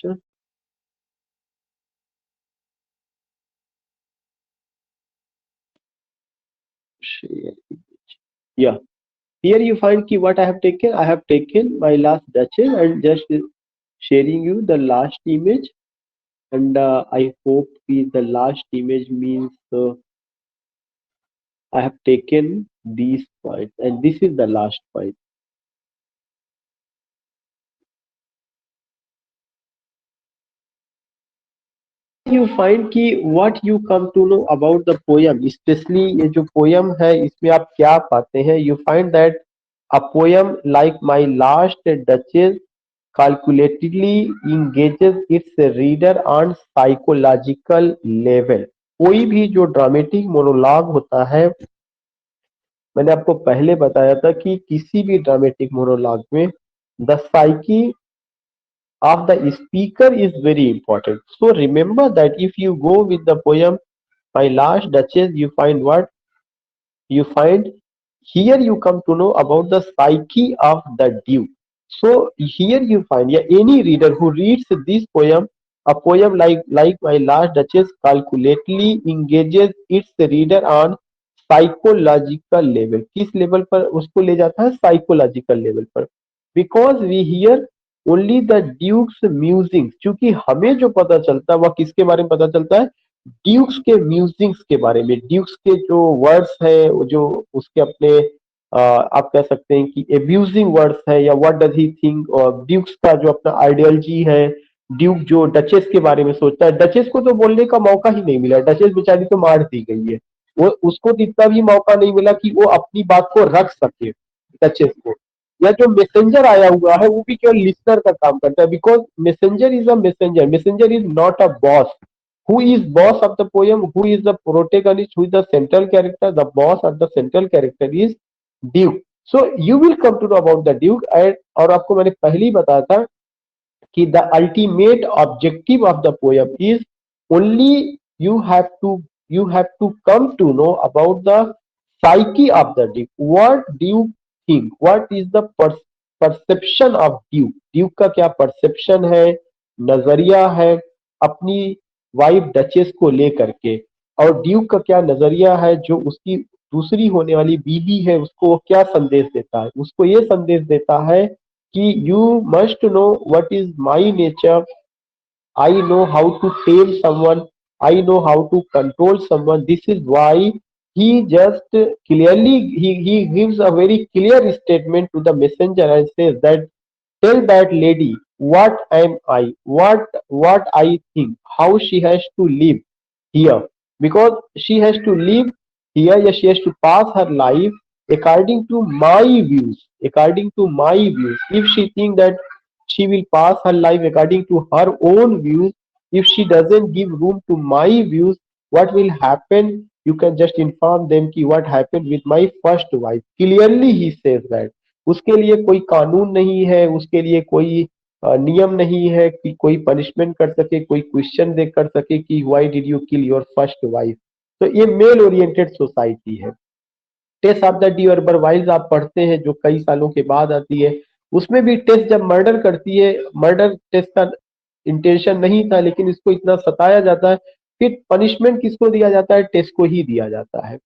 Share image. Yeah. Here you find key what I have taken. I have taken my last Duchess and just sharing you the last image. And I hope the last image means I have taken these points, and this is the last point. You find कि what you come to know about the poem, especially ये जो poem है इसमें आप क्या पाते हैं? You find that a poem like My Last Duchess calculatedly engages its reader on psychological level. कोई भी जो ड्रामेटिक मोनोलॉग होता है, मैंने आपको पहले बताया था कि किसी भी ड्रामेटिक मोनोलॉग में the psyche of the speaker is very important. So remember that if you go with the poem My Last Duchess, you find what? You find here you come to know about the psyche of the Duke. So here you find, yeah, any reader who reads this poem, a poem like My Last Duchess calculatedly engages its reader on psychological level. किस level पर उसको ले जाता है? Psychological level पर. Because we hear only the duke's musing, क्योंकि हमें जो पता चलता है वह किसके बारे में पता चलता है? ड्यूक्स के म्यूजिंग्स के बारे में। ड्यूक्स के जो वर्ड्स है, जो उसके अपने आप कह सकते हैं कि एब्यूजिंग वर्ड्स है, या व्हाट डज ही थिंक, और ड्यूक्स का जो अपना आइडियोलॉजी है, ड्यूक जो डचेस के बारे में सोचता है। डचेस को तो बोलने का मौका ही नहीं मिला, डचेस बेचारी तो मार दी गई है, वो उसको तो इतना भी मौका नहीं मिला कि वो अपनी बात को रख सके डचेस को। या जो मैसेंजर आया हुआ है वो भी केवल लिसनर का काम करता है, because messenger is a messenger, messenger is not a boss. who is boss of the poem, who is the protagonist, who is the central character? The boss or the central character is duke. So you will come to know about the duke, and और आपको मैंने पहले ही बताया था कि the ultimate objective of the poem is only you have to come to know about the psyche of the duke. What duke think, what is the perception of duke, duke का क्या perception है, नजरिया है अपनी wife duchess को लेकर के, और ड्यूक का क्या नजरिया है जो उसकी दूसरी होने वाली बीवी है उसको वो क्या संदेश देता है? उसको ये संदेश देता है कि you must know what is my nature, I know how to tame someone, I know how to control someone. This is why he just clearly he gives a very clear statement to the messenger and says that tell that lady what am I, what I think, how she has to live here, because she has to live here, yeah, she has to pass her life according to my views, according to my views. If she think that she will pass her life according to her own views, if she doesn't give room to my views, what will happen? You can just inform them कि what happened with my first wife. Clearly he says that उसके लिए कोई कानून नहीं है, उसके लिए कोई नियम नहीं है कि कोई पनिशमेंट कर सके, कोई क्वेश्चन दे कर सके कि why did you kill your first wife. तो ये मेल ओरिएंटेड सोसाइटी है। टेस ऑफ द डी और बरवाइल्स आप पढ़ते हैं जो कई सालों के बाद आती है, उसमें भी टेस जब मर्डर करती है, मर्डर टेस का इंटेंशन नहीं था लेकिन इसको इतना सताया जाता है, फिर पनिशमेंट किसको दिया जाता है? टेस को ही दिया जाता है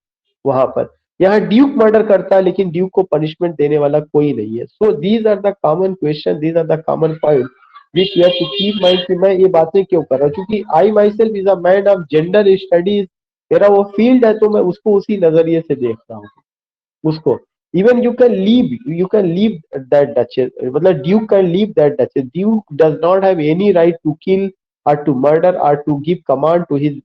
वहां पर। यहाँ ड्यूक मर्डर करता है लेकिन ड्यूक को पनिशमेंट देने वाला कोई नहीं है। So these are the common question, these are the common point which you have to keep mind कि मैं ये बातें क्यों कर रहा हूँ, क्योंकि I myself is a man of gender studies. मेरा वो फील्ड है तो मैं उसको उसी नजरिए से देख रहा हूँ उसको। Even you can leave that duchess, मतलब duke can leave that duchess, duke does not have any right to kill or to murder or to give command to his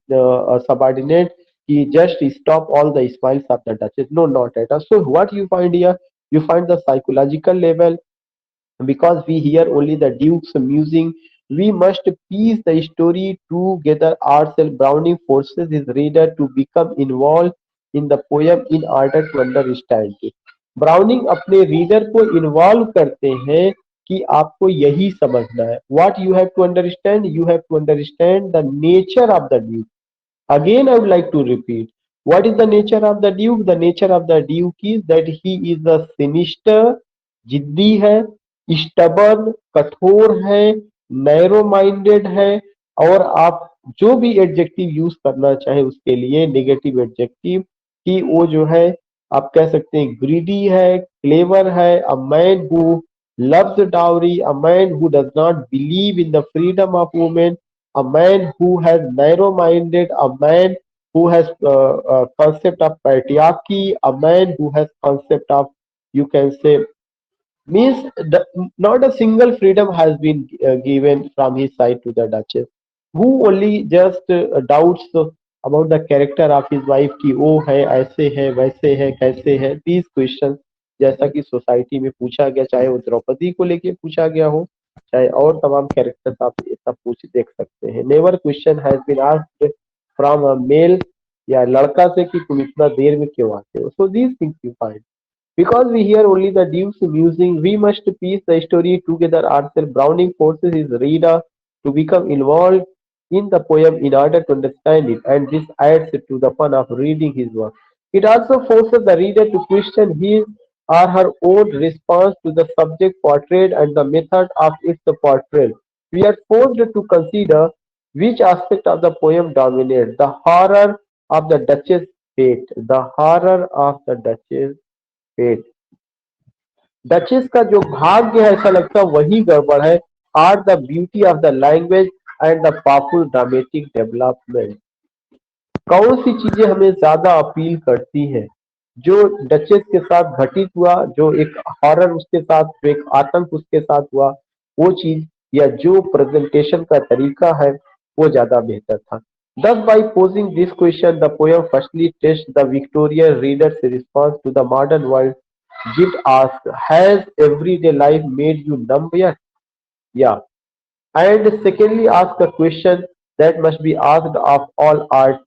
subordinate. He just stop all the smiles of the duchess. No, not at all. So what you find here, you find the psychological level. Because we hear only the duke's musing, we must piece the story together ourselves. Browning forces his reader to become involved in the poem in order to understand it. Browning अपने reader को involve करते हैं कि आपको यही समझना है। What you have to understand, you have to understand the nature of the duke. Again, I would like to repeat, what is the nature of the Duke? The nature of the Duke is that he is a sinister, जिद्दी है, stubborn, कठोर है, narrow minded है, और आप जो भी adjective use करना चाहे उसके लिए नेगेटिव एडजेक्टिव, कि वो जो है आप कह सकते हैं ग्रीडी है, क्लेवर है, a man who loves dowry, a man who does not believe in the freedom of women, a man who has narrow-minded, a man who has concept of patriarchy, a man who has concept of, you can say, means not a single freedom has been given from his side to the Duchess, who only just doubts about the character of his wife कि वो है ऐसे है वैसे है कैसे है, these questions जैसा कि सोसाइटी में पूछा गया, चाहे वो द्रौपदी को लेके पूछा गया हो, चाहे और तमाम कैरेक्टर्स आप ये सब पूछ देख सकते हैं। Never question has been asked from a male, या लड़का से कि तुम इतना देर में क्यों आते हो। So these things you find, because we hear only the Duke's musing, we must piece the story together ourselves. Browning forces his reader to become involved in the poem in order to understand it, and this adds to the fun of reading his work. It also forces the reader to question his or her own response to the subject portrayed and the method of its portrayal. We are forced to consider which aspect of the poem dominates: the horror of the Duchess' fate, the horror of the Duchess' fate, duchess का जो भाग्य है ऐसा लगता है वही गड़बड़ है, or the beauty of the language and the powerful dramatic development. कौन सी चीजें हमें ज्यादा अपील करती है, जो डचेस के साथ घटित हुआ, जो एक हॉरर उसके साथ, जो एक आतंक उसके साथ हुआ, वो चीज, या जो प्रेजेंटेशन का तरीका है वो ज्यादा बेहतर था। Thus, by posing this question, the poem firstly tests the Victorian reader's response to the modern world. Git asks, has everyday life made you numb yet? Yeah. And secondly, ask a question that must be asked of all art.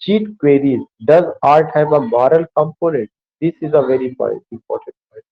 Git queries, does art have a moral component? This is a very important point.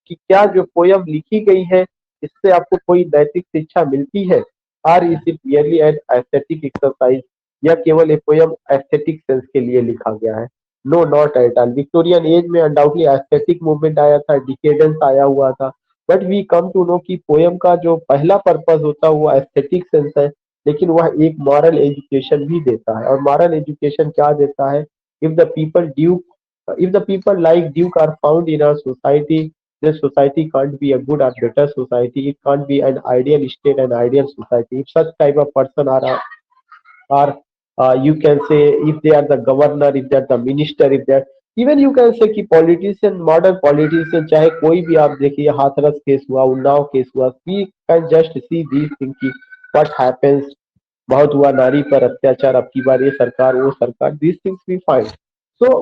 कि क्या जो poem लिखी गई है इससे आपको कोई नैतिक शिक्षा मिलती है, or is it really an aesthetic exercise, या केवल एक पोयम एस्थेटिक सेंस के लिए लिखा गया है। No, not at all. Victorian age में अनडाउटली एस्थेटिक मूवमेंट आया था, डिकेडेंस आया हुआ था, but we come to know कि पोयम का जो पहला पर्पस होता है वो एस्थेटिक सेंस है, लेकिन वह एक मॉरल एजुकेशन भी देता है। और मॉरल एजुकेशन क्या देता है? If the people Duke, if the people like Duke are found in our society, this society can't be a good or better society. It can't be an ideal state, an ideal society. If such type of person are you can say, if they are the governor, if they are the minister, if they are, even you can say कि politician, modern politician, चाहे कोई भी आप देखिए, Hathras case हुआ, Unnao case हुआ, we can just see these things कि what happens, बहुत हुआ नारी पर अत्याचार, अब की बार ये सरकार वो सरकार, these things we find। so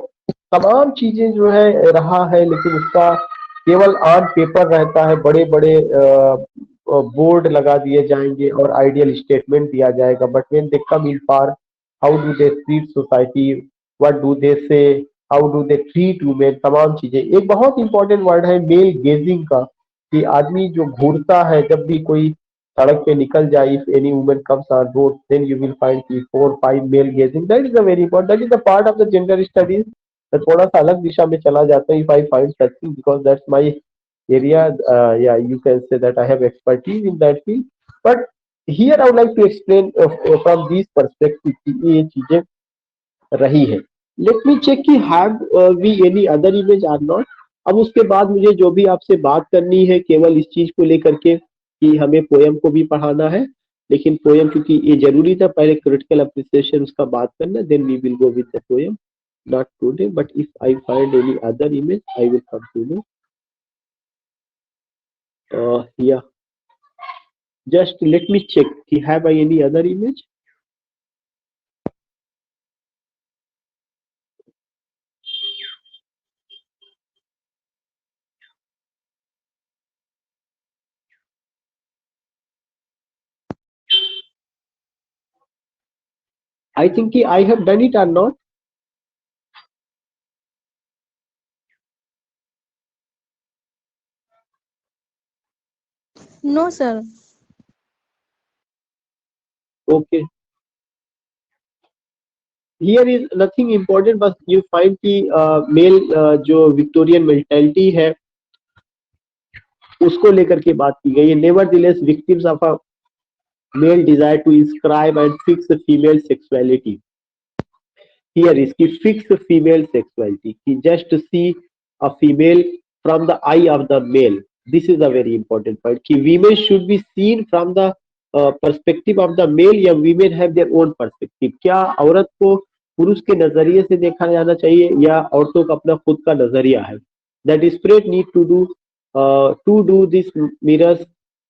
तमाम चीजें जो है रहा है, लेकिन उसका केवल ऑन पेपर रहता है, बड़े बड़े बोर्ड लगा दिए जाएंगे और आइडियल स्टेटमेंट दिया जाएगा, but when they come in power, how do they treat society, what do they say, how do they treat women, तमाम चीजें। एक बहुत इंपॉर्टेंट वर्ड है मेल गेजिंग का, कि आदमी जो घूरता है, जब भी कोई सड़क पे निकल जाए, if any woman comes on road, then you will find की 4-5 male gazing, that is a very important, that is a part of the gender studies. तो थोड़ा सा अलग दिशा में चला जाता है, if I find such thing, because that's my area, yeah, you can say that I have expertise in that field, but here I would like to explain from these perspective कि ये चीजें रही है। लेट मी चेक कि have we any other image or not. अब उसके बाद मुझे जो भी आपसे बात करनी है केवल इस चीज को लेकर के कि हमें पोयम को भी पढ़ाना है, लेकिन पोयम क्योंकि ये जरूरी था, पहले क्रिटिकल अप्रिसिएशन उसका बात करना, then we will go with the poem, not today, but if I find any other image I will come to know. Yeah, just let me check. Have I any other image? I think I have done it or not. No, sir. Okay. Here is nothing important, but you find कि mail जो Victorian mentality है उसको लेकर के बात की गई है। Never the less victims of Male desire to inscribe and fix the female sexuality. Here is ki fix female sexuality, ki just to see a female from the eye of the male. This is a very important point, ki women should be seen from the perspective of the male, या women have their own perspective. क्या औरत को पुरुष के नजरिए से देखा जाना चाहिए या औरतों का अपना खुद का नजरिया है? The desperate need to do this mirrors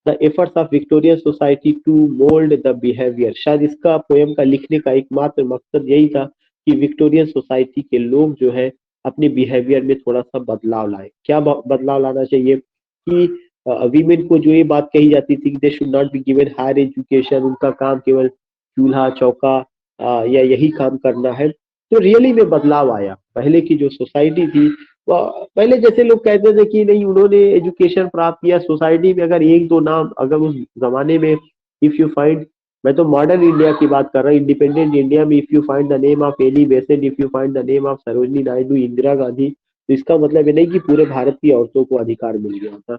the efforts of Victorian society to mold the behavior. शायद इसका पोयम का लिखने का एकमात्र मकसद यही था कि विक्टोरियन सोसाइटी के लोग जो है अपने बिहेवियर में थोड़ा सा बदलाव लाए। क्या बदलाव लाना चाहिए कि वीमेन को जो ये बात कही जाती थी कि they should not be given higher education, उनका काम केवल चूल्हा चौका या यही काम करना है। तो रियली में बदलाव आया। पहले की जो सोसाइटी थी, पहले जैसे लोग कहते थे कि नहीं उन्होंने एजुकेशन प्राप्त किया, सोसाइटी में अगर एक दो नाम, अगर उस जमाने में इफ यू फाइंड, मैं तो मॉडर्न इंडिया की बात कर रहा हूँ, इंडिपेंडेंट इंडिया में if you find the name of Annie Besant, if you find the name of Sarojini Naidu, Indira Gandhi, तो इसका मतलब ये नहीं कि पूरे भारत की औरतों को अधिकार मिल गया था।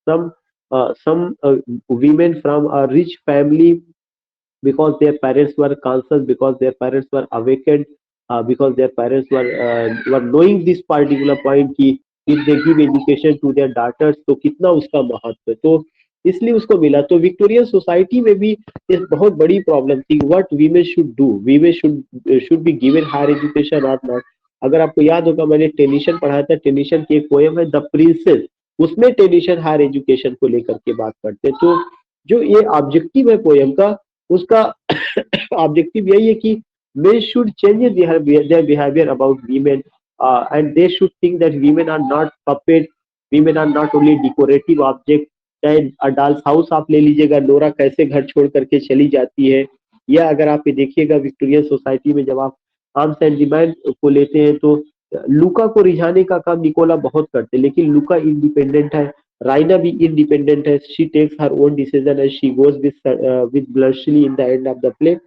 सम women from a rich family, because their parents were conscious, because their parents were awakened, because their parents were knowing this particular point कि if they give education to their daughters तो कितना उसका महत्व है, तो इसलिए उसको मिला। तो विक्टोरियन सोसाइटी में भी एक बहुत बड़ी प्रॉब्लम थी, what women should do, women should be given higher education और नॉट। अगर आपको याद होगा मैंने टेनिशन पढ़ाया था, टेनिशन की एक पोयम है द प्रिंसेस, उसमें टेनिशन हायर एजुकेशन को लेकर के बात करते हैं। तो जो ये ऑब्जेक्टिव है पोयम का, उसका ऑब्जेक्टिव यही है कि men should change their behavior about women, and they should think that women are not puppets, women are not only decorative object। चाहे डॉल्स हाउस आप ले लीजिएगा, नोरा कैसे घर छोड़ करके चली जाती है, या अगर आप ये देखिएगा विक्टोरियन सोसाइटी में जब आप आर्म्स एंड डिमांड को लेते हैं तो लूका को रिझाने का काम निकोला बहुत करते हैं, लेकिन लूका इंडिपेंडेंट है, राइना भी इंडिपेंडेंट है, she takes her own decision and she goes with Blushley in the end of the play।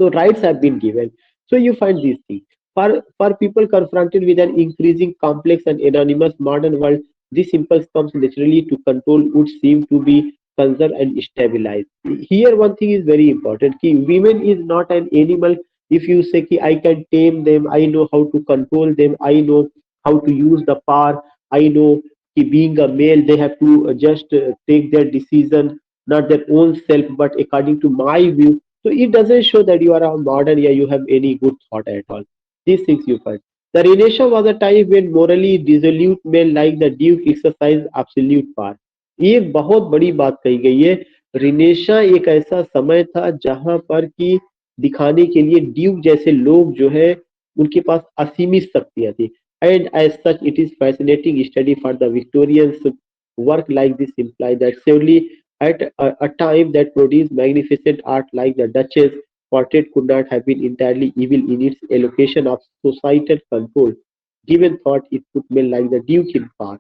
So rights have been given. So you find these things. For people confronted with an increasing complex and anonymous modern world, this impulse comes naturally to control would seem to be conserve and stabilize. Here one thing is very important. Ki women is not an animal. If you say ki I can tame them, I know how to control them, I know how to use the power, I know ki being a male, they have to just take their decision, not their own self, but according to my view, so it doesn't show that you are a modern, yeah, you have any good thought at all. These things you find. The Renaissance was a time when morally dissolute men like the Duke exercised absolute power. ये बहुत बड़ी बात कही गई है। रिनेशा एक ऐसा समय था जहां पर कि दिखाने के लिए ड्यूक जैसे लोग जो है उनके पास असीमित शक्तियां थी। And as such it is fascinating study for the Victorians work like this imply that surely at a time that produced magnificent art like the Duchess portrait could not have been entirely evil in its allocation of societal control, given thought it put men like the Duke in power।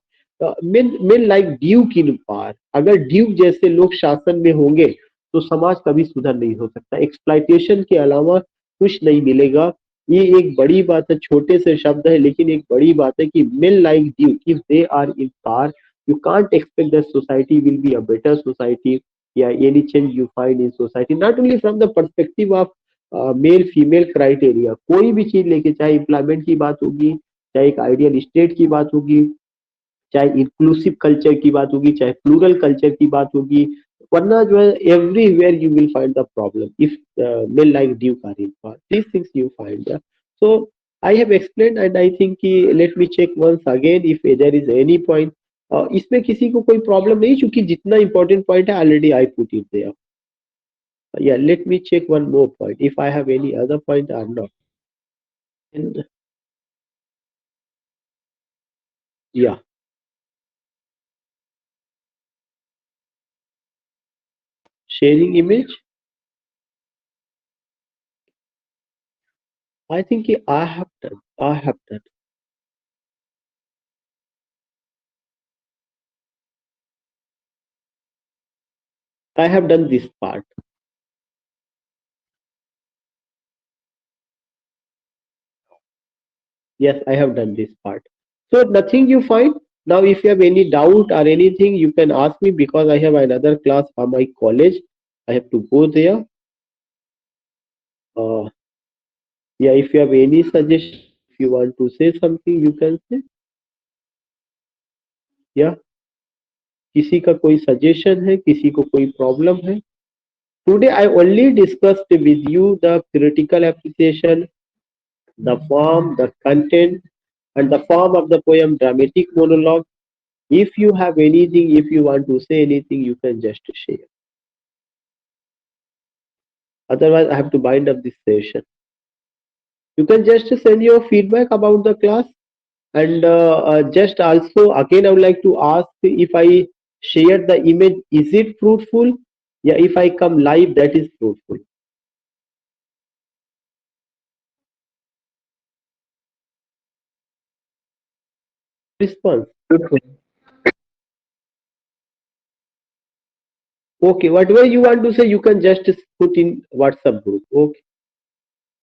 men like Duke in power, अगर Duke जैसे लोग शासन में होंगे तो समाज कभी सुधर नहीं हो सकता, एक्सप्लॉइटेशन के अलावा कुछ नहीं मिलेगा। ये एक बड़ी बात है, छोटे से शब्द है लेकिन एक बड़ी बात है कि men like Duke if they are in power, you can't expect that society will be a better society, yeah, any change you find in society, not only from the perspective of male female criteria, कोई भी चीज लेके, चाहे employment की बात होगी, चाहे एक आइडियल स्टेट की बात होगी, चाहे इंक्लूसिव कल्चर की बात होगी, चाहे प्लूरल कल्चर की बात होगी, वरना जो है everywhere you will find the problem if men like Duke are in power, these things you find, yeah? So I have explained and I think कि let me check once again if there is any point। इसमें किसी को कोई problem नहीं, क्योंकि जितना important point है already I put it there. Yeah, let me check one more point if I have any other point or not। And yeah, sharing image, I think I have done, I have done this part। Yes, I have done this part. So nothing you find. Now, if you have any doubt or anything, you can ask me because I have another class from my college I have to go there. uh, yeah, if you have any suggestion, if you want to say something you can say. या किसी का कोई suggestion है, किसी को कोई problem है? Today I only discussed with you the theoretical appreciation, the form, the content, and the form of the poem dramatic monologue. If you have anything, if you want to say anything, you can just share. Otherwise, I have to bind up this session. You can just send your feedback about the class. And just also, again, I would like to ask, if I share the image, is it fruitful? Yeah, if I come live, that is fruitful. Response. Fruitful. Okay, whatever you want to say, you can just put in WhatsApp group. Okay.